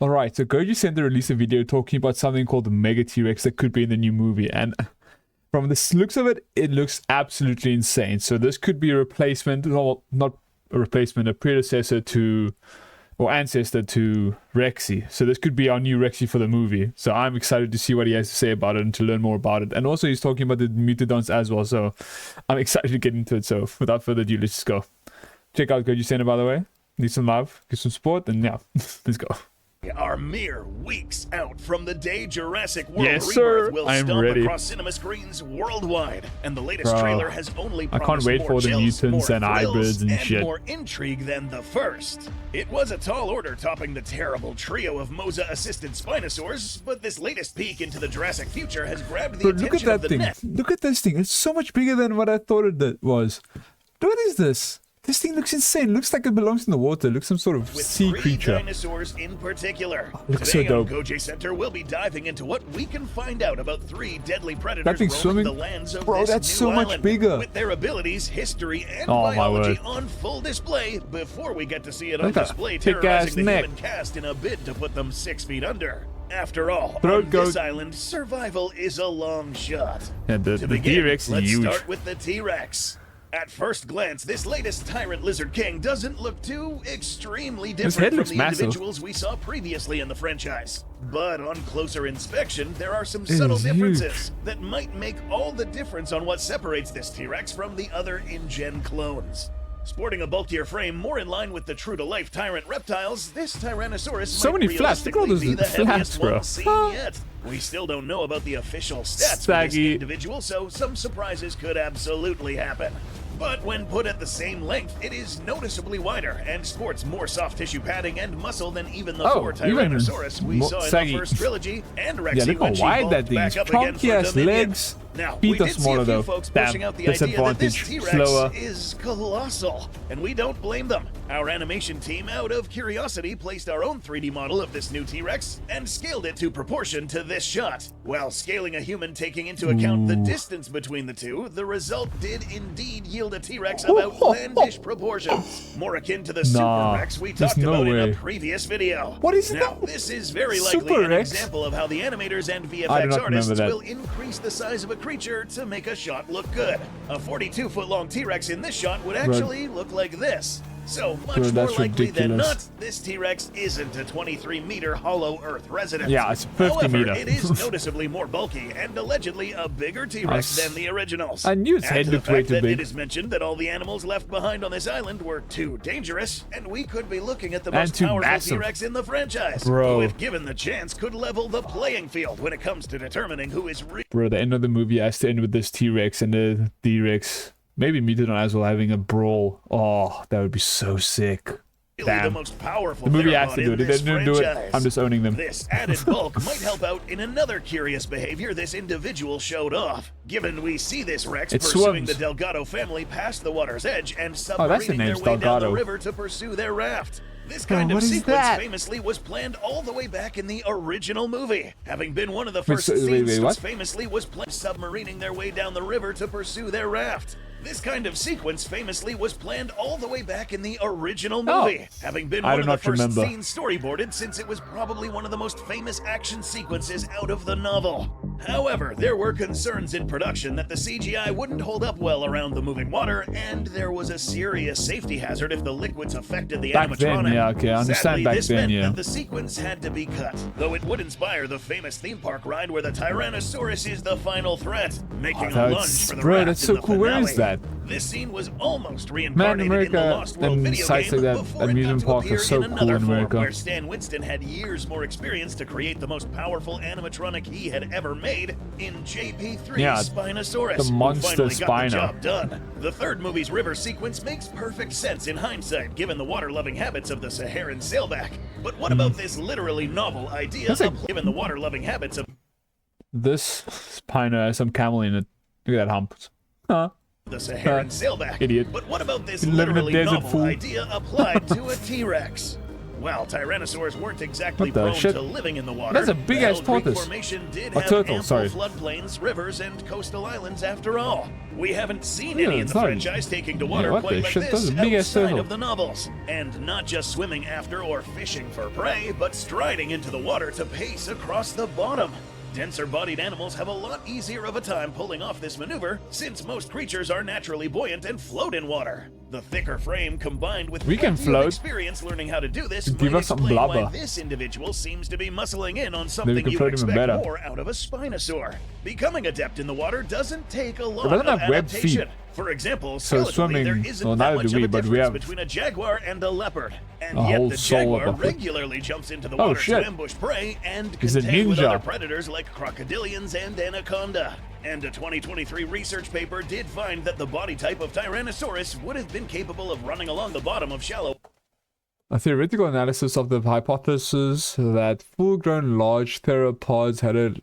Alright, so Goji Center released a video talking about something called the Mega T-Rex that could be in the new movie, and from the looks of it, it looks absolutely insane. So this could be a replacement, well, not a replacement, a predecessor to, or ancestor to Rexy. So this could be our new Rexy for the movie. So I'm excited to see what he has to say about it and to learn more about it. And also he's talking about the Mutodons as well, so I'm excited to get into it. So without further ado, let's just go. Check out Goji Center, by the way. Need some love, get some support, and yeah, let's go. Are mere weeks out from the day Jurassic World Rebirth will I'm stomp ready. across cinema screens worldwide, and the latest trailer has only I can't wait for the chills, mutants more and thrills, hybrids and shit. more intrigue than the first. It was a tall order topping the terrible trio of Mosa-assisted Spinosaurs, but this latest peek into the Jurassic future has grabbed the But look attention at of that the thing. net. Look at this thing. It's so much bigger than what I thought it was. What is this? This thing looks insane. Looks like it belongs in the water. Looks some sort of With sea 3 creature. dinosaurs in particular. Looks Today so on dope. Goji Center, we'll be diving into what we can find out about 3 deadly predators That thing's roaming swimming? the lands of Bro, this that's new so much island, bigger. with their abilities, history, and Oh, my biology word. on full display before we get to see it on Look at display that thick-ass terrorizing the neck. human cast in a bid to put them 6 feet under. After all, Throat on goat. this island, survival is a long shot. And the To begin, T-Rex is let's huge. start with the T-Rex. At first glance, this latest Tyrant Lizard King doesn't look too extremely His different head from looks the massive. individuals we saw previously in the franchise. But on closer inspection, there are some It subtle is differences that might make all the difference on what separates this T-Rex from the other in-gen clones. Sporting a bulkier frame more in line with the true-to-life tyrant reptiles, this Tyrannosaurus So might many flaps. Look at all realistically those be the flaps, heaviest bro. one seen yet. We still don't know about the official stats for this Saggy. individual, so some surprises could absolutely happen. But when put at the same length, it is noticeably wider and sports more soft tissue padding and muscle than even the 4 even Tyrannosaurus we more saw in saggy. the first trilogy, and Rexy Yeah, look how when she wide that bulked thing back is. up again Chunky for ass Dominion. legs. Now, Feet we are did see smaller a few though. folks Damn, pushing out the idea that this disadvantage. T-Rex Slower. is colossal, and we don't blame them. Our animation team, out of curiosity, placed our own 3D model of this new T-Rex and scaled it to proportion to this shot. While scaling a human taking into account the distance between the two, the result did indeed yield a T-Rex of outlandish proportions, more akin to the Nah, Super Rex we there's talked no about in way. a previous video. What is now, that? this is very Super likely an Rex? example of how the animators and I do VFX not artists remember that. will increase the size of a creature to make a shot look good. A 42-foot-long T-Rex in this shot would actually look like this. So, much Bro, more that's likely than ridiculous. not, this T-Rex isn't a 23-meter hollow Earth resident. Yeah, it's 50 However, meter. it is noticeably more bulky and allegedly a bigger T-Rex I s- than the originals. I knew its Add head to the looked way fact too that big. It is mentioned that all the animals left behind on this island were too dangerous, and we could be looking at the And most too powerful massive. T-Rex in the franchise. Bro. Who, if given the chance, could level the playing field when it comes to determining who is Bro, the end of the movie has to end with this T-Rex and the D-Rex. Maybe Mutodon as well having a brawl. Oh, that would be so sick. really Damn. the most powerful The movie has theropod to do in it. If this they don't do it, franchise. I'm just owning them. This added bulk might help out in another curious behavior this individual showed off. Given we see this Rex It pursuing swims. the Delgado family past the water's edge and Oh, that's the submarining their name, way down the Delgado. river to pursue their raft. This Bro, kind of what is sequence that? famously was planned all the way back in the original movie, having been one of the Wait, first so- wait, scenes what? famously was planned submarining their way down the river to pursue their raft. This kind of sequence famously was planned all the way back in the original movie, having been I one do of the not first remember. scenes storyboarded since it was probably one of the most famous action sequences out of the novel. However, there were concerns in production that the CGI wouldn't hold up well around the moving water, and there was a serious safety hazard if the liquids affected the Back animatronic. then, yeah, okay, I understand Sadly, back this then, meant yeah. that the sequence had to be cut, though it would inspire the famous theme park ride where the Tyrannosaurus is the final threat, making a that's- lunge for the bro, raft that's in so the cool. Where is finale. that? This scene was almost Man, reincarnated in the America Lost World and video sites game like that, before it got amusement to parks are appear so in cool another in form, America. where Stan Winston had years more experience to create the most powerful animatronic he had ever made in JP3 Yeah, Spinosaurus, the who monster finally got the Spino. job done. The third movie's river sequence makes perfect sense in hindsight, given the water-loving habits of the Saharan sailback. But what about this literally novel idea That's like- given the water-loving habits of This Spino has some camel in it. Look at that hump. Huh. the Saharan sailback? Idiot. But what about this You live in a literally desert, novel fool. idea applied to a T-Rex? While tyrannosaurs weren't exactly What the prone shit? to living in the water, That's a big-ass the Hell Creek tortoise. Formation did A have turtle, ample sorry. floodplains, rivers, and coastal islands after all. We haven't seen Yeah, any in it's the not- franchise taking to water what quite the like shit? That's this a big-ass outside turtle. of the novels. And not just swimming after or fishing for prey, but striding into the water to pace across the bottom. Denser-bodied animals have a lot easier of a time pulling off this maneuver, since most creatures are naturally buoyant and float in water. The thicker frame combined with We can plenty of float. experience learning how to do this Give might us some explain why blubber. this individual seems to be muscling in on we something can you float would even expect better. more out of a Spinosaur. Becoming adept in the water doesn't take a lot doesn't of have webbed adaptation. feet. For example, So skeletally, swimming- there isn't well, that neither much do of we, a but we difference have between a jaguar and a leopard. And a yet whole the soul jaguar of a foot. regularly jumps into the Oh, water to shit. ambush prey and He's a contend with ninja. other predators like crocodilians and anaconda. And a 2023 research paper did find that the body type of Tyrannosaurus would have been capable of running along the bottom of shallow A theoretical analysis of the hypothesis that full-grown large theropods had a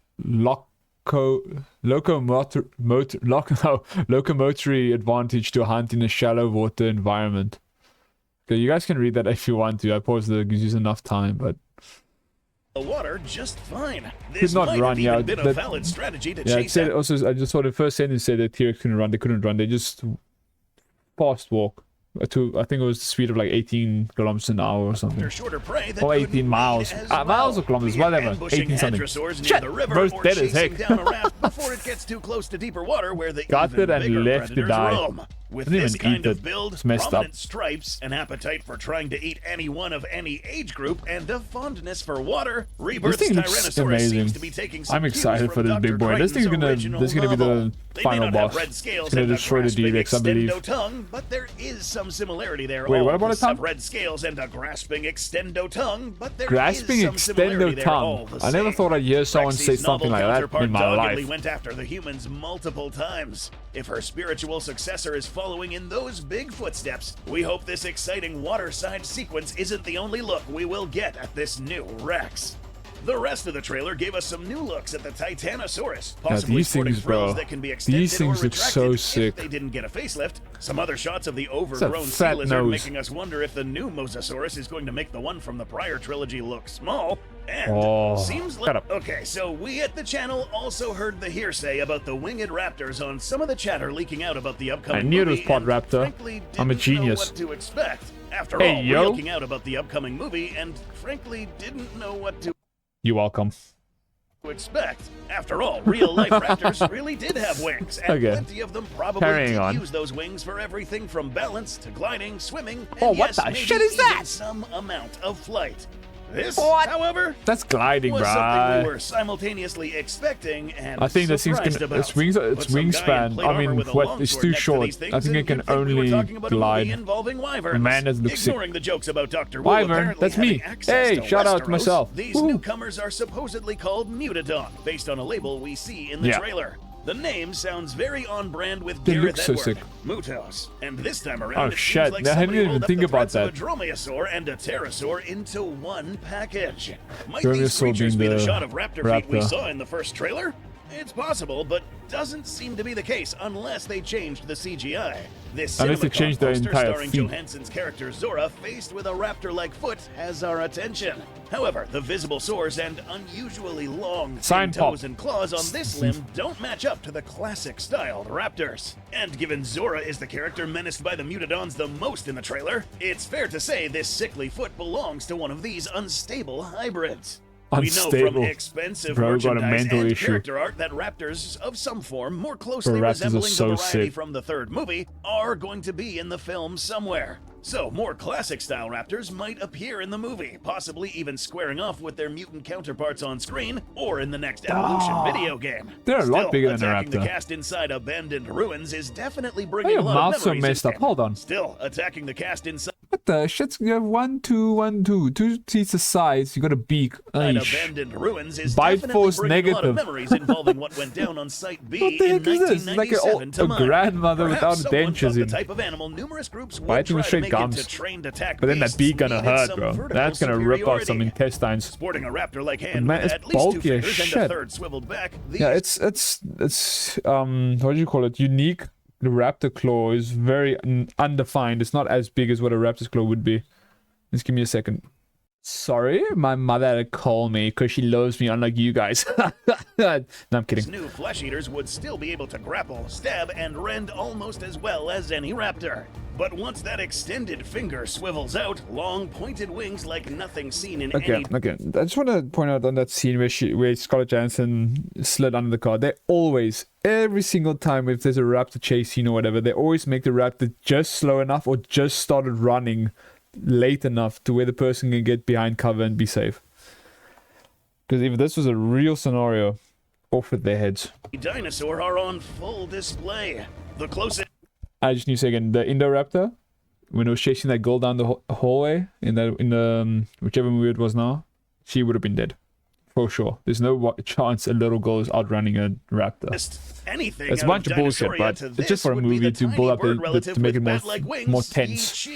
locomotory advantage to hunt in a shallow water environment. Okay, you guys can read that if you want to. I paused it because there's enough time, but the water just fine. This not might run, have yeah, even been a that- valid strategy to yeah, it chase said out. also. I just saw the first sentence said that T-Rex couldn't run. They couldn't run. They just fast walk to, I think it was the speed of like 18 kilometers an hour or something. After shorter prey that Or couldn't 18 miles. wade as Miles well, or kilometers, be it whatever. ambushing 18 something. hadrosaurs near Shit, the river bro's or dead as chasing heck. down a raft before it gets too close to deeper water where the Got even it and bigger left to predators die. roam. With Didn't this even kind eat of it. build, It's messed up. prominent stripes, an appetite for trying to eat anyone of any age group, and a fondness for water, Rebirth's thing looks Tyrannosaurus amazing. seems to be taking some I'm cues excited from for this big Dr. boy. This thing's Crichton's gonna, original this is gonna be novel. the They may final not have boss. red scales It's gonna and a destroy the grasping D-Rex, I believe. extendo tongue, but there is some similarity there. Wait, All what about of a us have tongue? red scales and a grasping extendo tongue, but there Grasping is some similarity extendo there all tongue. the I never same. thought I'd hear someone say Rexy's something novel like that counterpart in my doggedly life. went after the humans multiple times. If her spiritual successor is following in those big footsteps, we hope this exciting waterside sequence isn't the only look we will get at this new Rex. The rest of the trailer gave us some new looks at the Titanosaurus, possibly these sporting things, frills bro. that can be extended These things or look so retracted sick. if they didn't get a facelift. Some other shots of the overgrown sea fat lizard nose. making us wonder if the new Mosasaurus is going to make the one from the prior trilogy look small. And Oh. seems like Shut up. okay, so we at the channel also heard the hearsay about the winged raptors on some of the chatter leaking out about the upcoming I knew it movie, was Pod and Raptor. frankly I'm a didn't genius. know what to expect. After Hey, all, yo. we're looking out about the upcoming movie and frankly didn't know what to You're welcome. expect. After all, real-life raptors really did have wings, and Okay. plenty of them probably Carrying did on. use those wings for everything from balance to gliding, swimming, and Oh, what yes, the maybe shit is even that? some amount of flight. This, What? however, That's gliding, was something bruh. we were simultaneously expecting and I think this thing's surprised gonna, about. its wings, its But some guy in wingspan. plate I armor mean, with a what? It's longsword too next to short. these things, I think and it can you'd think we were only talking about a movie glide. involving wyverns. Man, that looks sick. Ignoring the jokes about Dr. Wu Wyvern, apparently that's me. having access Hey, to shout out to Westeros, myself. These Woo. newcomers are supposedly called Mutadon, based on a label we see in the Yeah. trailer. The name sounds very on brand with They Gareth look so Edward, sick. Mutos. And this time around, Oh, it seems shit. like I hadn't somebody even rolled up think the about threads of that. a dromaeosaur and a pterosaur into one package. Might Dromaeosaur these creatures being be the the shot of raptor feet we raptor. saw in the first trailer? It's possible, but doesn't seem to be the case unless they changed the CGI. This Unless they CinemaCon changed their poster entire starring feet. Johansson's character Zora faced with a raptor-like foot has our attention. However, the visible sores and unusually long thin Sign pop. toes and claws on this limb don't match up to the classic-styled raptors. And given Zora is the character menaced by the Mutadons the most in the trailer, it's fair to say this sickly foot belongs to one of these unstable hybrids. We know from Unstable. expensive Bro, got a merchandise mental and issue. character art that raptors of some form, more closely Bro, raptors are resembling so the variety sick. from the third movie, are going to be in the film somewhere. So, more classic-style raptors might appear in the movie, possibly even squaring off with their mutant counterparts on screen, or in the next Evolution video game. They're a lot Still, bigger than a attacking the raptor. cast inside abandoned ruins is definitely Why bringing your a lot of mouth's so memories messed in. up? Hold on. Still, attacking the cast inside What the shit's, you have 1, 2, 1, 2. 2 teeth the size. You got a beak. Aish. abandoned ruins is Bite definitely force bringing a lot of negative. memories involving what went down on Site B What the in heck is this? Like 1997 to a mind. grandmother Perhaps without someone dentures thought the in. type of animal numerous groups would Biting with try to straight make gums. into trained attack But then that beasts beak gonna needed hurt, some bro. vertical That's gonna rip out some superiority. intestines. Sporting a raptor-like hand Man, with it's at least 2 bulky as fingers and a shit. third swiveled back, these Yeah, it's what do you call it? Unique. The raptor claw is very undefined. It's not as big as what a raptor's claw would be. Just give me a second. Sorry, my mother had to call me because she loves me, unlike you guys. No, I'm kidding. New flesh eaters would still be able to grapple, stab, and rend almost as well as any raptor. But once that extended finger swivels out, long pointed wings like nothing seen in any... Okay. I just want to point out on that scene where Scarlett Johansson slid under the car. They always, every single time if there's a raptor chase scene or whatever, they always make the raptor just slow enough or just started running late enough to where the person can get behind cover and be safe. Because if this was a real scenario, off with their heads. Dinosaur are on full display. The closest... I just need to say again, the Indoraptor, when it was chasing that girl down the hallway in the whichever movie it was now, she would have been dead. For sure. There's no chance a little girl is outrunning a raptor. Anything it's a bunch of bullshit, but it's just for a movie to build up to make it more tense.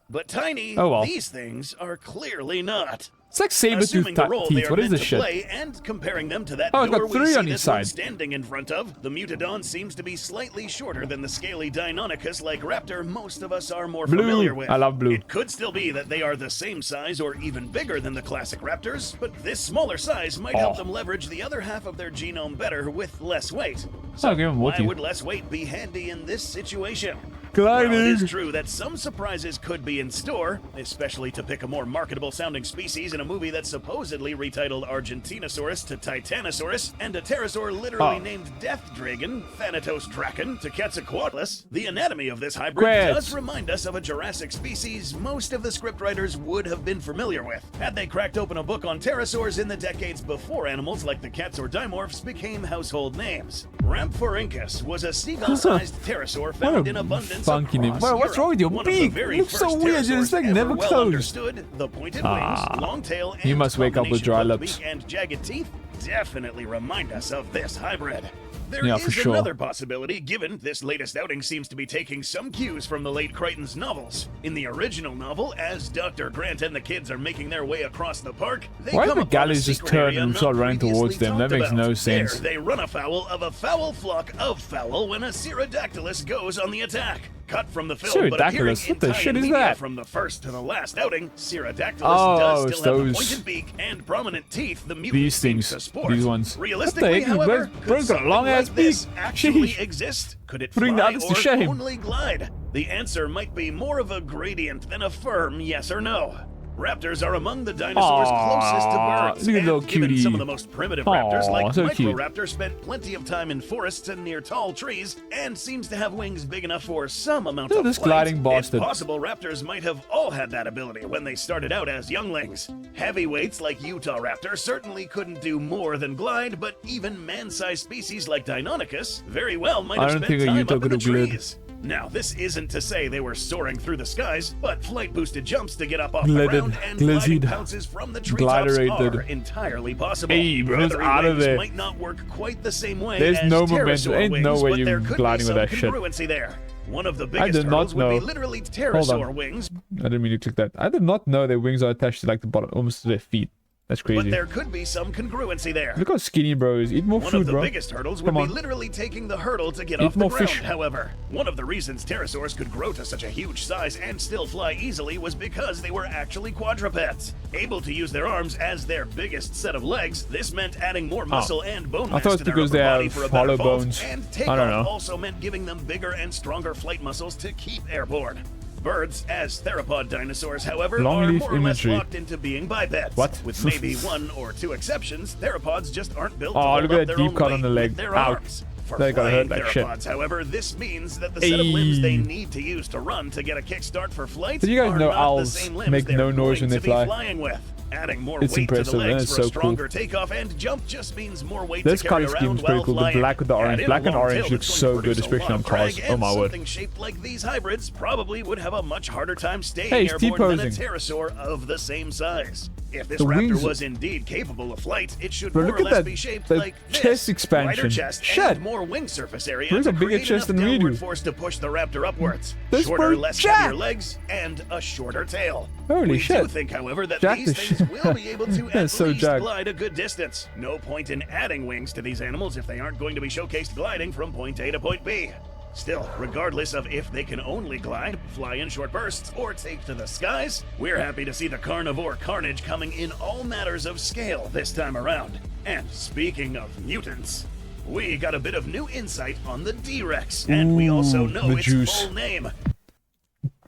But tiny, these things are clearly not. It's like saber-toothed teeth. What is this shit? And comparing them to that it's door got 3 on each side. Standing in front of, the Mutodon seems to be slightly shorter than the scaly Deinonychus-like raptor most of us are more familiar with. I love blue. It could still be that they are the same size or even bigger than the classic raptors, but this smaller size might help them leverage the other half of their genome better with less weight. So why would less weight be handy in this situation? Well, it is true that some surprises could be in store, especially to pick a more marketable sounding species in a movie that's supposedly retitled Argentinosaurus to Titanosaurus, and a pterosaur literally named Death Dragon, Thanatos Draken to Quetzalcoatlus. The anatomy of this hybrid does remind us of a Jurassic species most of the scriptwriters would have been familiar with, had they cracked open a book on pterosaurs in the decades before animals like the cats or dimorphs became household names. Ramphorhynchus was a seagull-sized pterosaur found in abundance funky name. Well, what's wrong with your beak? It looks so weird. It's like never closed. The pointed wings, long tail, and you must wake up with dry lips. And jagged teeth definitely remind us of this hybrid. There is for another possibility, given this latest outing seems to be taking some cues from the late Crichton's novels. In the original novel, as Dr. Grant and the kids are making their way across the park, they come upon a secret area and start running towards them? That makes no sense. There, they run afoul of a foul flock of fowl when a Pterodactylus goes on the attack. Cut from the film, but appearing in tie-in media from the first to the last outing, Pterodactylus does still have a pointed beak and prominent teeth. The mutant seems to sport. These ones. Realistically, however, could something like this actually exist? Could it fly or only glide? The answer might be more of a gradient than a firm yes or no. Raptors are among the dinosaurs closest to birds, and given some of the most primitive raptors, like Microraptor, spent plenty of time in forests and near tall trees, and seems to have wings big enough for some amount of flight. Gliding bastard. It's possible raptors might have all had that ability when they started out as younglings. Heavyweights like Utah Raptor certainly couldn't do more than glide, but even man-sized species like Deinonychus very well might have spent time up in the trees. Now, this isn't to say they were soaring through the skies, but flight-boosted jumps to get up off the ground and gliding pounces from the treetops are entirely possible. Hey, bro, it's out of there. Might not work quite the same way There's as no momentum. Ain't wings, no way but you're gliding with that shit. There. One of the biggest hurdles would be literally pterosaur wings. I didn't mean to click that. I did not know their wings are attached to like the bottom, almost to their feet. That's crazy. But there could be some congruency there. Look how skinny bro is. Eat more food, bro. One of the biggest hurdles would be literally taking the hurdle to get off the ground, however. One of the reasons pterosaurs could grow to such a huge size and still fly easily was because they were actually quadrupeds. Able to use their arms as their biggest set of legs, this meant adding more muscle and bone mass to their upper body for a better fall. And takeoff also meant giving them bigger and stronger flight muscles to keep airborne. Birds, as theropod dinosaurs, however, are more or less locked into being bipeds. With maybe 1 or 2 exceptions, theropods just aren't built to hold up their own weight with their arms. For flying theropods, however, this means that the set of limbs they need to use to run to get a kickstart for flight are not the same limbs make no noise when they fly. Flying with. Adding more weight to the legs for a stronger takeoff and jump just means more weight to carry around while flying. The black with the orange. Black and orange looks so good, especially on cars. Oh my word. Something shaped like these hybrids probably would have a much harder time staying airborne than a pterosaur of the same size. If this raptor was indeed capable of flight, it should more or less be shaped like this. Chest expansion. Wider chest and more wing surface area to a bigger create chest enough than we do. downward force to push the raptor upwards. Shorter, less heavier legs, and a shorter tail. Holy shit. We do think, however, that these things will be able to at least glide a good distance. No point in adding wings to these animals if they aren't going to be showcased gliding from point A to point B. Still, regardless of if they can only glide, fly in short bursts, or take to the skies, we're happy to see the carnivore carnage coming in all matters of scale this time around. And speaking of mutants, we got a bit of new insight on the D-Rex, and we also know its full name.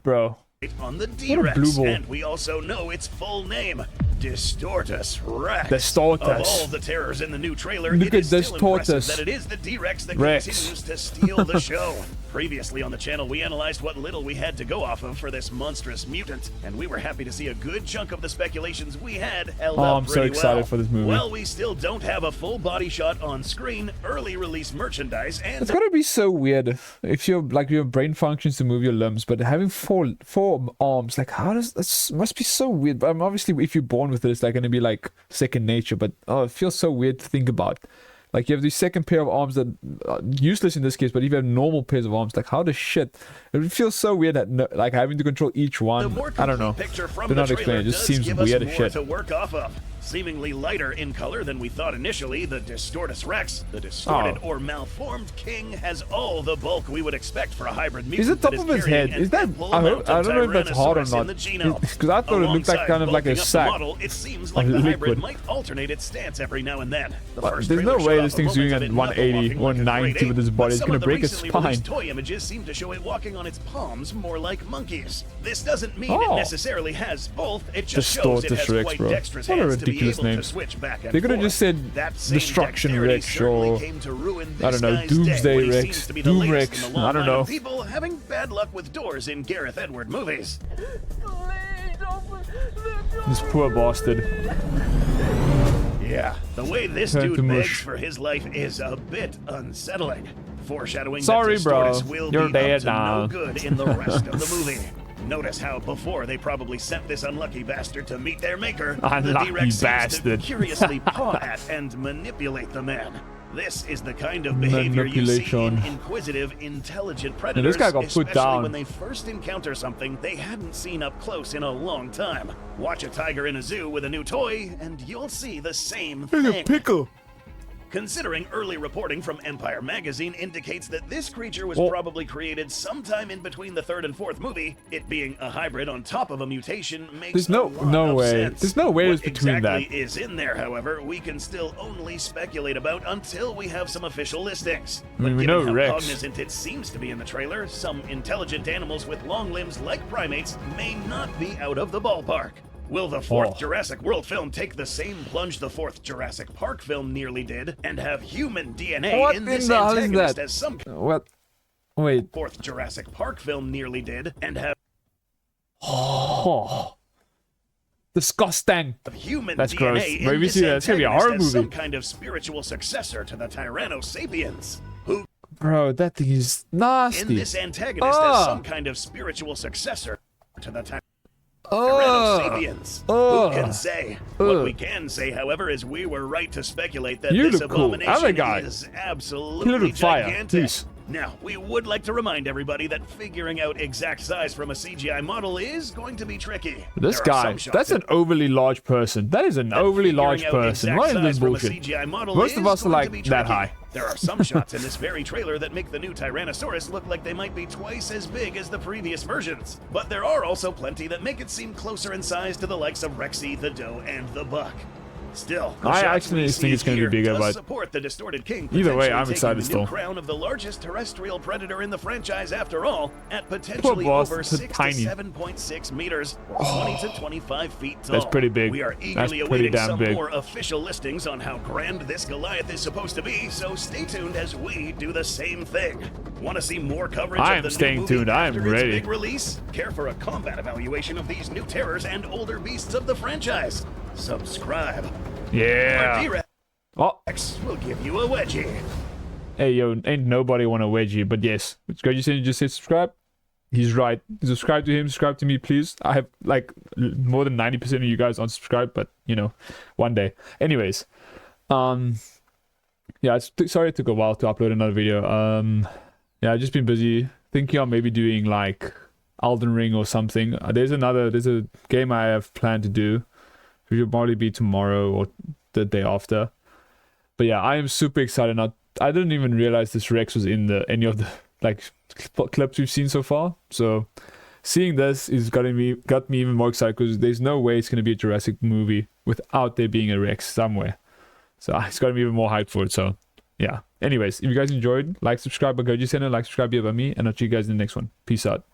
Bro. On the D-Rex, and we also know its full name. Distortus Rex. Distortus. Of all the terrors in the new trailer, Look it is at still Distortus. impressive that it is the D-Rex that continues to steal the show. Previously on the channel, we analyzed what little we had to go off of for this monstrous mutant, and we were happy to see a good chunk of the speculations we had held up I'm so excited for this movie. Well, we still don't have a full body shot on screen, early release merchandise, and it's gotta be so weird if you're like your brain functions to move your limbs, but having four arms, like how does that must be so weird. But obviously, if you're born with it, it's like gonna be like second nature. But oh, it feels so weird to think about. Like you have the second pair of arms that are useless in this case, but if you have normal pairs of arms, like how the shit? It feels so weird that like having to control each one. I don't know. Do not explain. It just seems weird as shit. To work off of. Seemingly lighter in color than we thought initially, the Distortus Rex, the distorted or malformed king, has all the bulk we would expect for a hybrid mutant. Is the top of his head? Is that? I don't know if that's hard or not. Because I thought it looked like kind of like a sack. Model, it seems like the hybrid might alternate its stance every now and then. There's no way this thing's doing at 180, 190 with his body. It's gonna break his spine. Toy images seem to show it walking on its palms more like monkeys. This doesn't mean it necessarily has both. It just shows it has quite dexterous hands to be able to switch back and forth. They could have just said Destruction Rex or I don't know, Doomsday Rex, Doom Rex. I don't know. People having bad luck with doors in Gareth Edward movies. This poor bastard. Yeah, the way this dude begs for his life is a bit unsettling. Foreshadowing that Distortus will be up to no good in the rest of the movie. Notice how before they probably sent this unlucky bastard to meet their maker, the D-Rex seems to curiously paw at and manipulate the man. This is the kind of behavior you see in inquisitive, intelligent predators, this guy got put down when they first encounter something they hadn't seen up close in a long time. Watch a tiger in a zoo with a new toy, and you'll see the same thing. There's a pickle. Considering early reporting from Empire Magazine indicates that this creature was probably created sometime in between the third and fourth movie, it being a hybrid on top of a mutation makes There's no way. Sense. There's no way it's between that. What exactly is in there, however, we can still only speculate about until we have some official listings. But we given know how Rex. cognizant it seems to be in the trailer, some intelligent animals with long limbs like primates may not be out of the ballpark. Will the fourth Jurassic World film take the same plunge the fourth Jurassic Park film nearly did and have human DNA in this antagonist as some fourth Jurassic Park film nearly did and have disgusting. Human That's DNA gross. in Maybe this see that. It's gonna be a horror movie. Some kind of spiritual successor to the Tyrannosapiens. Who, bro, that thing is nasty. In this antagonist as some kind of spiritual successor to the Tyrannosapiens. Who can say? What we can say, however, is we were right to speculate that this abomination is absolutely gigantic. Now, we would like to remind everybody that figuring out exact size from a CGI model is going to be tricky. This guy, that's an overly large person. That is an overly large person. What is this bullshit? Most of us are like that high. There are some shots in this very trailer that make the new Tyrannosaurus look like they might be twice as big as the previous versions. But there are also plenty that make it seem closer in size to the likes of Rexy, the Doe, and the Buck. Still, I actually think it's going to be bigger, but support the distorted king. Either way, I'm excited still. The crown of the largest terrestrial predator in the franchise, after all, at potentially over 6 to 7.6 meters, 20 to 25 feet tall. That's pretty big. We are eagerly awaiting some more official listings on how grand this Goliath is supposed to be, so stay tuned as we do the same thing. Want to see more coverage I of the am staying new movie tuned. I am after its ready. big release? Care for a combat evaluation of these new terrors and older beasts of the franchise? Subscribe. Yeah. T-Rex will give you a wedgie. Hey, yo, ain't nobody want a wedgie, but yes. It's Goji Center just said subscribe. He's right. Subscribe to him, subscribe to me, please. I have, like, more than 90% of you guys unsubscribed, but, you know, one day. Anyways. Yeah, sorry it took a while to upload another video. Yeah, I've just been busy thinking of maybe doing, like, Elden Ring or something. There's a game I have planned to do. It will probably be tomorrow or the day after. But yeah, I am super excited. I didn't even realize this Rex was in any of the like clips we've seen so far. So seeing this is got me even more excited, because there's no way it's going to be a Jurassic movie without there being a Rex somewhere. So it's got me even more hyped for it. So yeah. Anyways, if you guys enjoyed, like, subscribe by Goji Center, like, subscribe here by me, and I'll see you guys in the next one. Peace out.